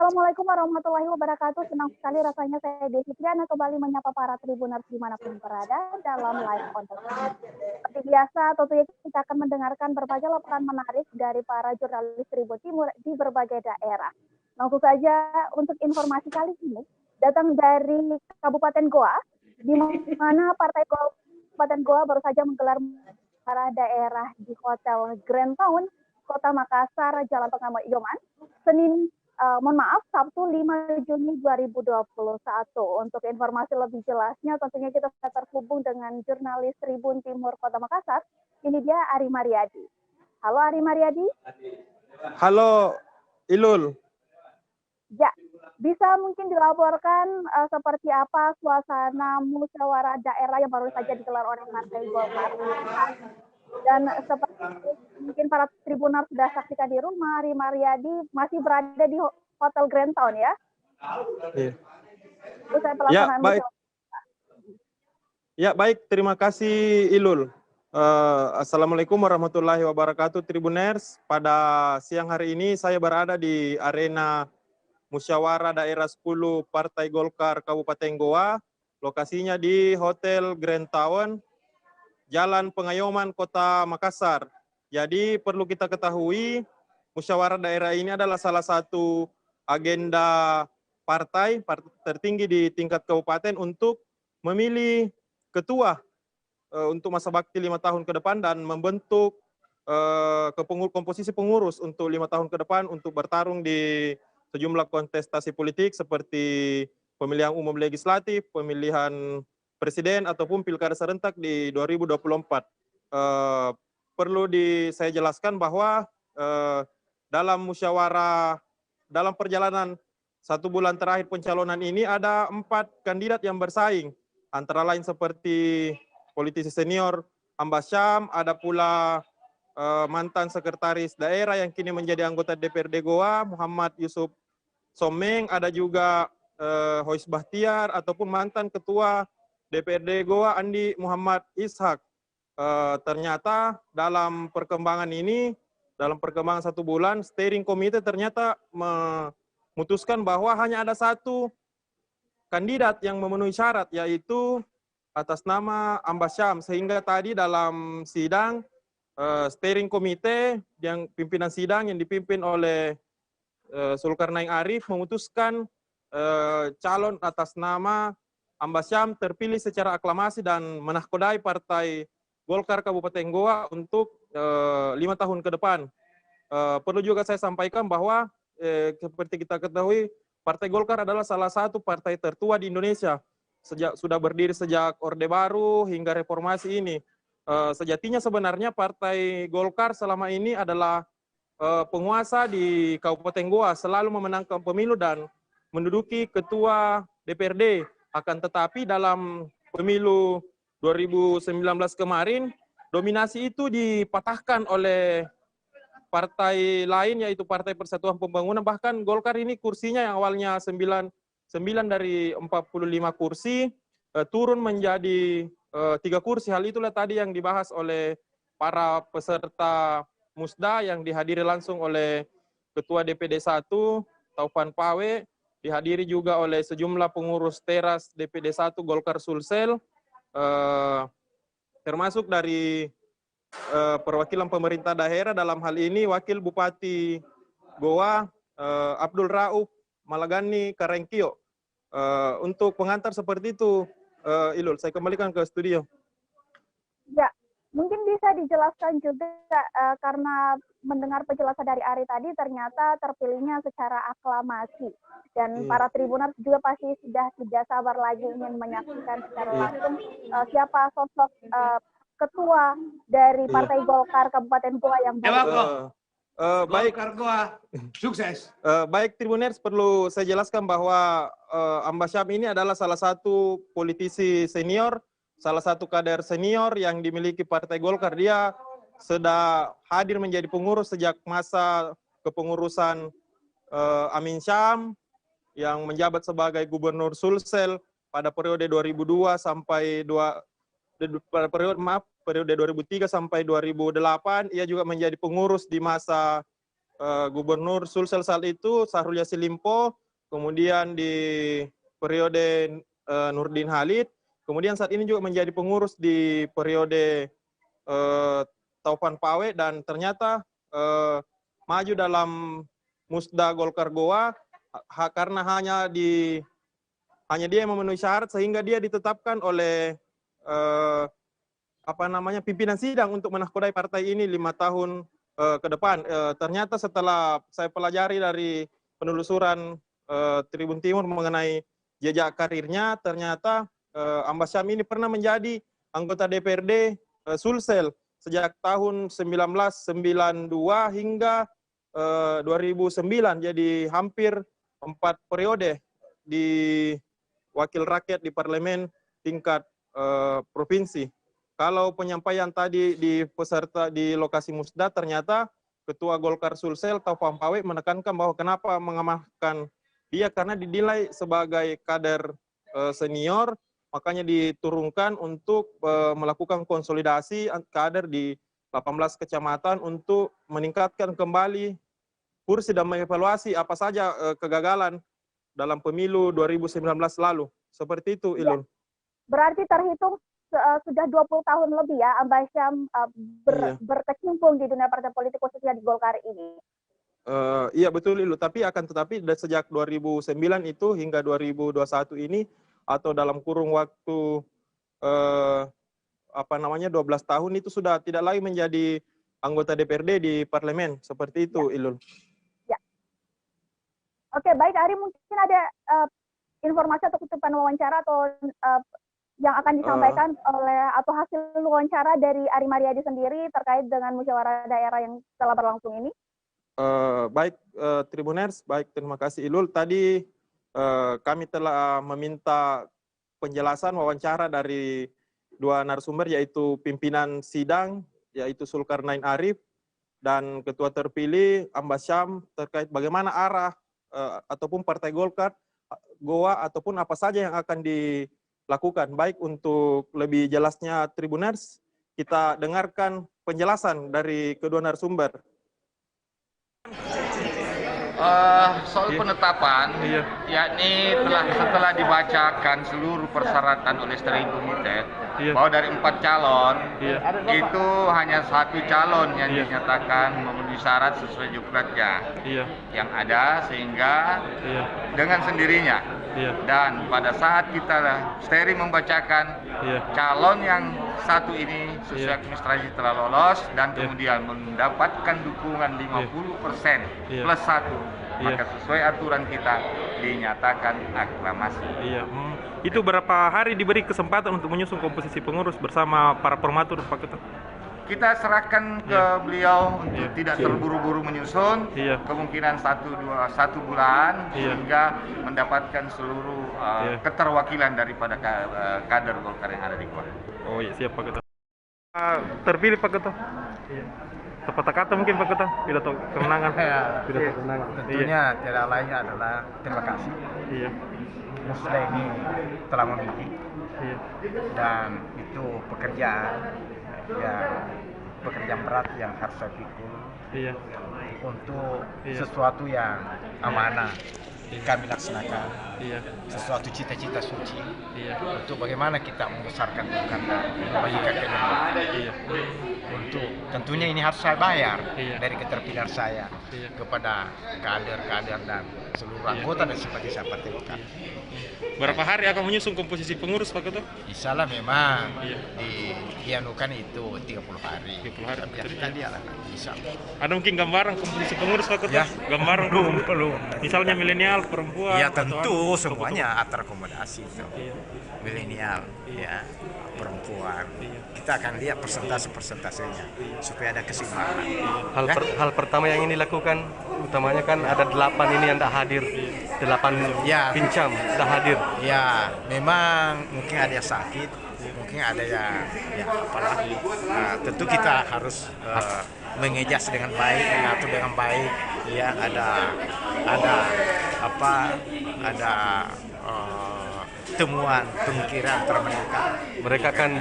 Assalamualaikum warahmatullahi wabarakatuh. Senang sekali rasanya saya Desi Triana kembali menyapa para tribuners dimanapun berada dalam live on the screen. Seperti biasa, tentunya kita akan mendengarkan berbagai laporan menarik dari para jurnalis Tribun Timur di berbagai daerah. Langsung saja untuk informasi kali ini datang dari Kabupaten Goa, di mana Partai Kabupaten Goa baru saja menggelar para daerah di Hotel Grand Town, Kota Makassar, Jalan Tengah Yoman, Senin Sabtu 5 Juni 2021. Untuk informasi lebih jelasnya tentunya kita sudah terhubung dengan jurnalis Tribun Timur Kota Makassar. Ini dia Ari Mariadi. Halo Ari Mariadi. Halo Ilul. Ya, bisa mungkin dilaporkan seperti apa suasana musyawarah daerah yang baru saja digelar oleh Partai Golkar. Dan seperti mungkin para tribuner sudah saksikan di rumah, Ari Mariadi masih berada di Hotel Grand Town ya? Ya, baik. Ya, baik. Terima kasih Ilul. Assalamualaikum warahmatullahi wabarakatuh Tribuners. Pada siang hari ini saya berada di arena Musyawarah Daerah 10 Partai Golkar Kabupaten Goa. Lokasinya di Hotel Grand Town, Jalan Pengayoman, Kota Makassar. Jadi perlu kita ketahui, musyawarah daerah ini adalah salah satu agenda partai tertinggi di tingkat kabupaten untuk memilih ketua untuk masa bakti 5 tahun ke depan dan membentuk komposisi pengurus untuk 5 tahun ke depan untuk bertarung di sejumlah kontestasi politik seperti pemilihan umum legislatif, pemilihan presiden ataupun pilkada serentak di 2024. Perlu saya jelaskan bahwa dalam musyawarah, dalam perjalanan 1 bulan terakhir pencalonan ini ada 4 kandidat yang bersaing, antara lain seperti politisi senior Ambas Syam, ada pula mantan sekretaris daerah yang kini menjadi anggota DPRD Goa Muhammad Yusuf Someng, ada juga Hois Bahtiar ataupun mantan ketua DPRD Goa Andi Muhammad Ishak. Ternyata dalam perkembangan ini, dalam perkembangan 1 bulan, steering committee ternyata memutuskan bahwa hanya ada 1 kandidat yang memenuhi syarat, yaitu atas nama Ambas Syam. Sehingga tadi dalam sidang, steering committee yang pimpinan sidang yang dipimpin oleh Zulkarnain Arif memutuskan calon atas nama Ambas Syam terpilih secara aklamasi dan menahkodai Partai Golkar Kabupaten Goa untuk 5 tahun ke depan. Perlu juga saya sampaikan bahwa seperti kita ketahui, Partai Golkar adalah salah satu partai tertua di Indonesia. Sudah berdiri sejak Orde Baru hingga reformasi ini. Sejatinya sebenarnya Partai Golkar selama ini adalah penguasa di Kabupaten Goa, selalu memenangkan pemilu dan menduduki ketua DPRD. Akan tetapi dalam pemilu 2019 kemarin, dominasi itu dipatahkan oleh partai lain, yaitu Partai Persatuan Pembangunan. Bahkan Golkar ini kursinya yang awalnya 9 dari 45 kursi, turun menjadi 3 kursi. Hal itulah tadi yang dibahas oleh para peserta Musda yang dihadiri langsung oleh Ketua DPD 1, Taufan Pawe, dihadiri juga oleh sejumlah pengurus teras DPD 1 Golkar Sulsel, termasuk dari perwakilan pemerintah daerah, dalam hal ini Wakil Bupati Goa, Abdul Rauf Malagani Karengkio. Untuk pengantar seperti itu, Ilul, saya kembalikan ke studio. Ya, mungkin bisa dijelaskan juga karena mendengar penjelasan dari Ari tadi ternyata terpilihnya secara aklamasi dan para tribuner juga pasti sudah tidak sabar lagi ingin menyaksikan secara langsung siapa sosok ketua dari Partai Golkar Kabupaten Goa yang baru. Baik, sukses. Baik Tribuners, perlu saya jelaskan bahwa Ambas Syam ini adalah salah satu politisi senior, salah satu kader senior yang dimiliki Partai Golkar. Dia sudah hadir menjadi pengurus sejak masa kepengurusan Amin Syam yang menjabat sebagai Gubernur Sulsel pada periode 2002 sampai periode 2003 sampai 2008. Ia juga menjadi pengurus di masa Gubernur Sulsel saat itu Syahrul Yassin Limpo, kemudian di periode Nurdin Halid, kemudian saat ini juga menjadi pengurus di periode Taufan Pawe, dan ternyata maju dalam Musda Golkar Goa karena hanya dia yang memenuhi syarat sehingga dia ditetapkan oleh pimpinan sidang untuk menakodai partai ini 5 tahun ke depan. Ternyata setelah saya pelajari dari penelusuran Tribun Timur mengenai jejak karirnya, ternyata Ambasyam ini pernah menjadi anggota DPRD Sulsel sejak tahun 1992 hingga 2009, jadi hampir 4 periode di wakil rakyat di parlemen tingkat provinsi. Kalau penyampaian tadi di peserta di lokasi Musda, ternyata Ketua Golkar Sulsel Taufan Pawe menekankan bahwa kenapa mengamankan dia karena dinilai sebagai kader senior, makanya diturunkan untuk melakukan konsolidasi kader di 18 kecamatan untuk meningkatkan kembali kursi dan mengevaluasi apa saja kegagalan dalam pemilu 2019 lalu. Seperti itu, Ilul. Berarti terhitung sudah 20 tahun lebih ya Ambasyam berkecimpung di dunia partai politik khususnya di Golkar ini. Iya betul, Ilu. Tetapi sejak 2009 itu hingga 2021 ini atau dalam kurung waktu 12 tahun itu sudah tidak lagi menjadi anggota DPRD di parlemen. Seperti itu, Ilul. Ya. Oke, baik Ari, mungkin ada informasi atau kutipan wawancara atau yang akan disampaikan oleh atau hasil wawancara dari Ari Mariadi sendiri terkait dengan musyawarah daerah yang telah berlangsung ini? Baik, Tribuners, baik, terima kasih Ilul. Tadi kami telah meminta penjelasan wawancara dari 2 narasumber, yaitu pimpinan sidang, yaitu Zulkarnain Arif, dan ketua terpilih Ambasyam terkait bagaimana arah ataupun Partai Golkar, Goa, ataupun apa saja yang akan dilakukan. Baik, untuk lebih jelasnya Tribuners, kita dengarkan penjelasan dari kedua narasumber. Soal penetapan, yakni setelah dibacakan seluruh persyaratan oleh steering committee, bahwa dari 4 calon, itu hanya 1 calon yang dinyatakan memenuhi syarat sesuai jukratnya yang ada, sehingga dengan sendirinya. Dan pada saat kita steering membacakan calon yang 1 ini sesuai administrasi telah lolos dan kemudian mendapatkan dukungan 50% plus 1, maka sesuai aturan kita dinyatakan aklamasi. Itu berapa hari diberi kesempatan untuk menyusun komposisi pengurus bersama para formatur, Pak Ketua? Kita serahkan ke beliau untuk tidak terburu-buru menyusun, kemungkinan 1 bulan, sehingga mendapatkan seluruh keterwakilan daripada kader Golkar yang ada di Goa. Oh iya, siap Pak Ketua. Terpilih Pak Ketua. Sepatah kata mungkin Pak Ketua, pidato kemenangan. Pidato kemenangan. Tentunya tidak lainnya adalah terima kasih. Musda ini telah memilih, dan itu pekerjaan berat yang harus saya pikul untuk sesuatu yang amanah kami laksanakan, sesuatu cita-cita suci untuk bagaimana kita membesarkan Jakarta, membagikan kehidupan. Untuk tentunya ini harus saya bayar dari keterpilihan saya kepada kader-kader dan seluruh anggota dan simpatisan Partai Golkar. Berapa hari akan menyusun komposisi pengurus Pak Ketua? Insyaallah memang dianukan itu 30 hari. 30 hari. Tadi lah, insyaallah. Ada mungkin gambaran komposisi pengurus Pak Ketua? Gambaran belum. Misalnya milenial, perempuan. Ya tentu semuanya terakomodasi itu. Milenial, perempuan. Kita akan lihat persentase-persentasenya supaya ada keseimbangan. Hal pertama yang ini dilakukan utamanya kan ada 8 ini yang tidak hadir. 8 pincam tidak hadir. Ya, memang mungkin ada yang sakit, mungkin ada yang apalagi. Tentu kita harus mengejas dengan baik, mengatur dengan baik. Ya, ada temuan pemikiran antara mereka. Mereka kan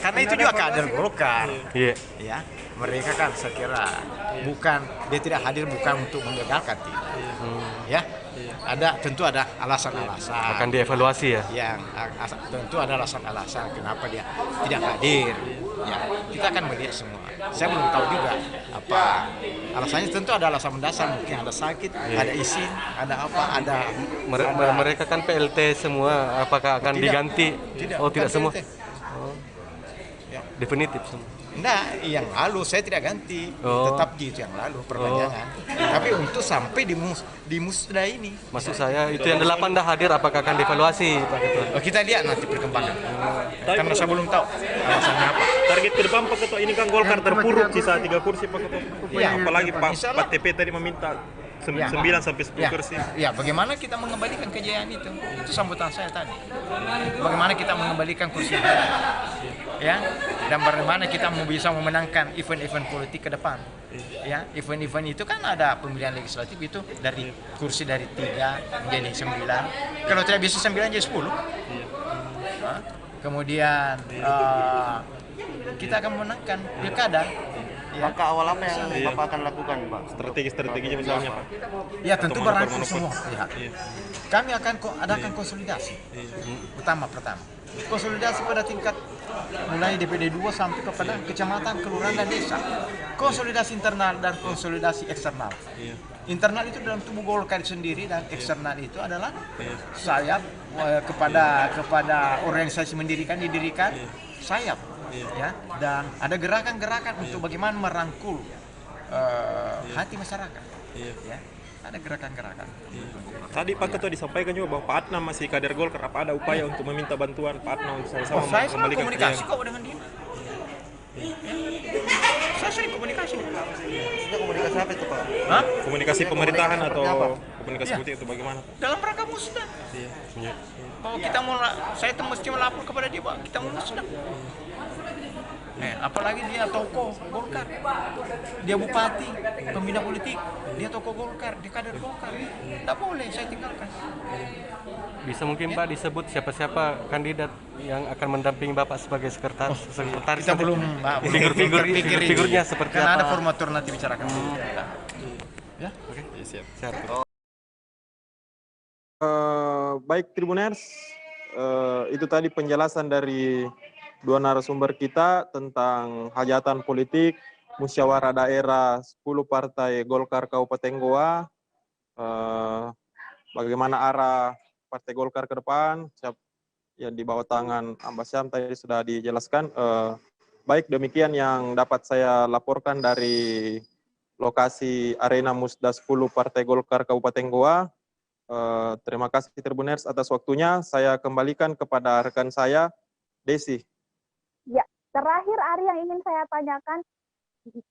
karena itu juga kader Golkar. Ya, mereka kan saya kira bukan dia tidak hadir bukan untuk menggagalkan tidak. Ya, tentu ada alasan-alasan. Akan dievaluasi ya. Yang tentu ada alasan-alasan kenapa dia tidak hadir. Ya, kita akan melihat semua. Saya belum tahu juga apa alasannya. Tentu ada alasan mendasar, mungkin ada sakit, ada izin, ada apa, ada mereka kan PLT semua. Apakah akan diganti? Oh, tidak semua. Oh. Ya. Definitif semua. Enggak, yang lalu saya tidak ganti, tetap gitu yang lalu perpanjangan. Tapi untuk sampai di musda ini. Maksud saya itu yang 8 dah hadir, apakah akan dievaluasi Pak Ketua? Kita lihat nanti perkembangan. Karena saya belum tahu alasannya apa. Target ke depan Pak Ketua, ini kan Golkar terpuruk sisa 3 kursi Pak Ketua. Ya, apalagi Pak insyaallah. TP tadi meminta 9 sampai 10 kursi. Ya, bagaimana kita mengembalikan kejayaan itu? Itu sambutan saya tadi. Bagaimana kita mengembalikan kursi yang ada? Ya, dan bagaimana kita bisa memenangkan event-event politik ke depan. Ya, event-event itu kan ada pemilihan legislatif itu dari kursi dari 3 menjadi 9. Kalau tidak bisa 9 jadi 10. Nah, kemudian kita akan memenangkan pilkada. Ya. Langkah awal apa yang Bapak akan lakukan, Pak? Strategi-strateginya misalnya Pak. Ya, tentu Atau berangkat monopol. semua pihak. Kami akan adakan konsolidasi. Pertama. Konsolidasi pada tingkat mulai DPD 2 sampai kepada kecamatan, kelurahan dan desa. Konsolidasi internal dan konsolidasi eksternal. Internal itu dalam tubuh Golkar sendiri dan eksternal itu adalah sayap kepada organisasi didirikan sayap. Ya, dan ada gerakan-gerakan untuk bagaimana merangkul hati masyarakat. Ya, ada gerakan-gerakan. Tadi Pak Ketua disampaikan juga bahwa Pak Adnan masih kader Golkar. Apa ada upaya untuk meminta bantuan Pak Adnan untuk sama-sama Saya selalu mengembalikan komunikasi kejayaan? kok dengan dia. Saya sering komunikasi. Komunikasi apa itu, Pak? Hah? Komunikasi pemerintahan atau komunikasi Ya. politik itu bagaimana? Dalam rangka musda. Kalau kita mau, saya tuh mesti melapor kepada dia, Pak. Kita mau musda. Apalagi dia tokoh Golkar, dia bupati, pembina politik, dia tokoh Golkar, dia kader Golkar. Tidak boleh saya tinggalkan. Bisa mungkin Pak disebut siapa-siapa kandidat yang akan mendampingi Bapak sebagai sekretaris? Kita belum Figur-figurnya seperti karena apa? ada formatur nanti bicarakan. Ya, Oke, siap. Baik Tribuners, itu tadi penjelasan dari dua narasumber kita tentang hajatan politik musyawarah daerah 10 partai Golkar Kabupaten Goa, bagaimana arah Partai Golkar ke depan, yang di bawah tangan Ambasyam tadi sudah dijelaskan. Baik, demikian yang dapat saya laporkan dari lokasi Arena Musda 10 Partai Golkar Kabupaten Goa. Terima kasih Tribuners atas waktunya. Saya kembalikan kepada rekan saya, Desi. Ya, terakhir Ari yang ingin saya tanyakan,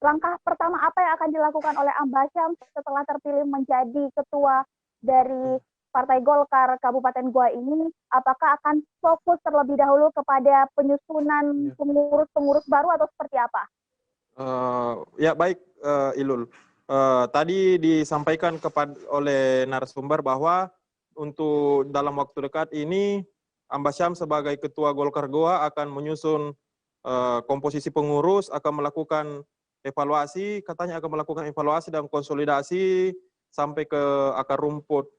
langkah pertama apa yang akan dilakukan oleh Ambasyam setelah terpilih menjadi ketua dari Partai Golkar Kabupaten Goa ini? Apakah akan fokus terlebih dahulu kepada penyusunan pengurus-pengurus baru atau seperti apa? Ya baik Ilul. Tadi disampaikan oleh narasumber bahwa untuk dalam waktu dekat ini Ambasyam sebagai ketua Golkar Goa akan menyusun komposisi pengurus, akan melakukan evaluasi, katanya akan melakukan evaluasi dan konsolidasi sampai ke akar rumput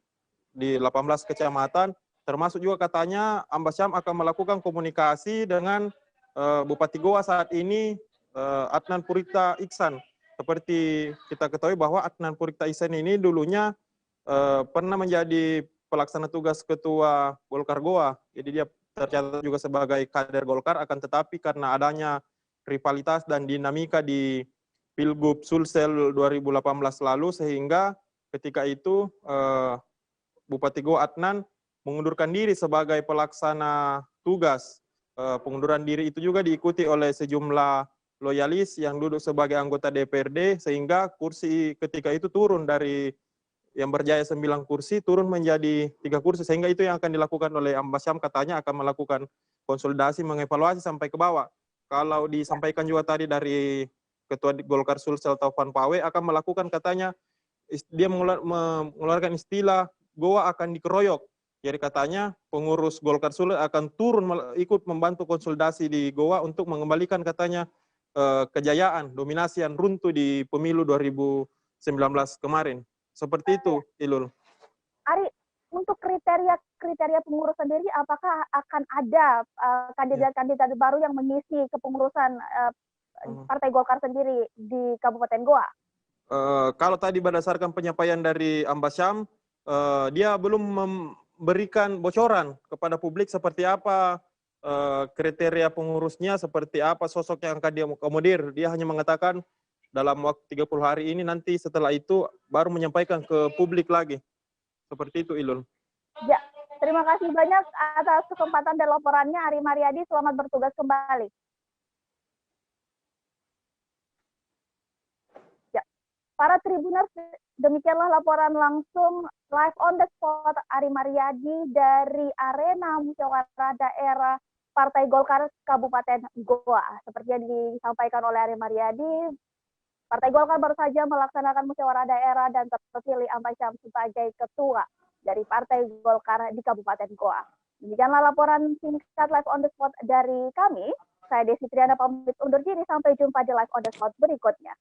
di 18 kecamatan, termasuk juga katanya Ambasyam akan melakukan komunikasi dengan Bupati Goa saat ini, Adnan Purita Iksan. Seperti kita ketahui bahwa Adnan Purita Iksan ini dulunya pernah menjadi pelaksana tugas ketua Golkar Goa, jadi dia tercatat juga sebagai kader Golkar, akan tetapi karena adanya rivalitas dan dinamika di Pilgub Sulsel 2018 lalu, sehingga ketika itu Bupati Goa Adnan mengundurkan diri sebagai pelaksana tugas. Pengunduran diri itu juga diikuti oleh sejumlah loyalis yang duduk sebagai anggota DPRD, sehingga kursi ketika itu turun dari yang berjaya 9 kursi turun menjadi 3 kursi, sehingga itu yang akan dilakukan oleh Ambasyam, katanya akan melakukan konsolidasi, mengevaluasi sampai ke bawah. Kalau disampaikan juga tadi dari Ketua Golkar Sulsel Taufan Pawe akan melakukan, katanya dia mengeluarkan istilah Goa akan dikeroyok. Jadi katanya pengurus Golkar Sulsel akan turun ikut membantu konsolidasi di Goa untuk mengembalikan katanya kejayaan, dominasi yang runtuh di pemilu 2019 kemarin. Seperti itu, Ilul. Ari, untuk kriteria pengurus sendiri, apakah akan ada kandidat-kandidat baru yang mengisi kepengurusan Partai Golkar sendiri di Kabupaten Goa? Kalau tadi berdasarkan penyampaian dari Ambasyam, dia belum memberikan bocoran kepada publik seperti apa kriteria pengurusnya, seperti apa sosok yang akan dia akomodir. Dia hanya mengatakan dalam waktu 30 hari ini, nanti setelah itu baru menyampaikan ke publik lagi. Seperti itu, Ilul. Ya, terima kasih banyak atas kesempatan dan laporannya, Ari Mariadi. Selamat bertugas kembali. Ya, para Tribuners, demikianlah laporan langsung live on the spot Ari Mariadi dari arena musyawarah daerah Partai Golkar Kabupaten Goa. Seperti yang disampaikan oleh Ari Mariadi, Partai Golkar baru saja melaksanakan musyawarah daerah dan terpilih Ambasyam sebagai ketua dari Partai Golkar di Kabupaten Goa. Demikianlah laporan singkat live on the spot dari kami. Saya Desi Triana pamit undur diri, sampai jumpa di live on the spot berikutnya.